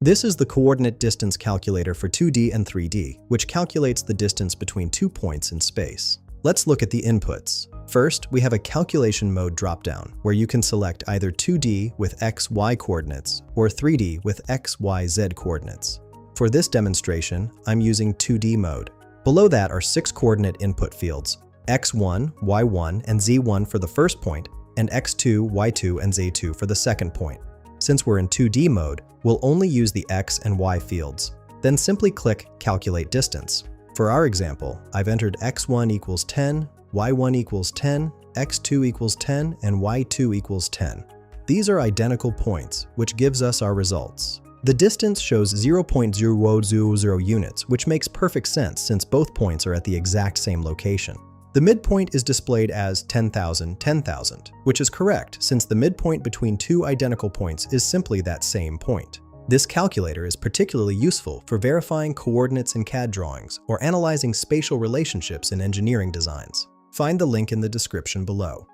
This is the coordinate distance calculator for 2D and 3D, which calculates the distance between 2 points in space. Let's look at the inputs. First, we have a calculation mode dropdown, where you can select either 2D with x, y coordinates or 3D with x, y, z coordinates. For this demonstration, I'm using 2D mode. Below that are 6 coordinate input fields, x1, y1, and z1 for the first point, and x2, y2, and z2 for the second point. Since we're in 2D mode, we'll only use the x and y fields. Then simply click Calculate Distance. For our example, I've entered x1 equals 10, y1 equals 10, x2 equals 10, and y2 equals 10. These are identical points, which gives us our results. The distance shows 0.000 units, which makes perfect sense since both points are at the exact same location. The midpoint is displayed as 10,000, 10,000, which is correct since the midpoint between two identical points is simply that same point. This calculator is particularly useful for verifying coordinates in CAD drawings or analyzing spatial relationships in engineering designs. Find the link in the description below.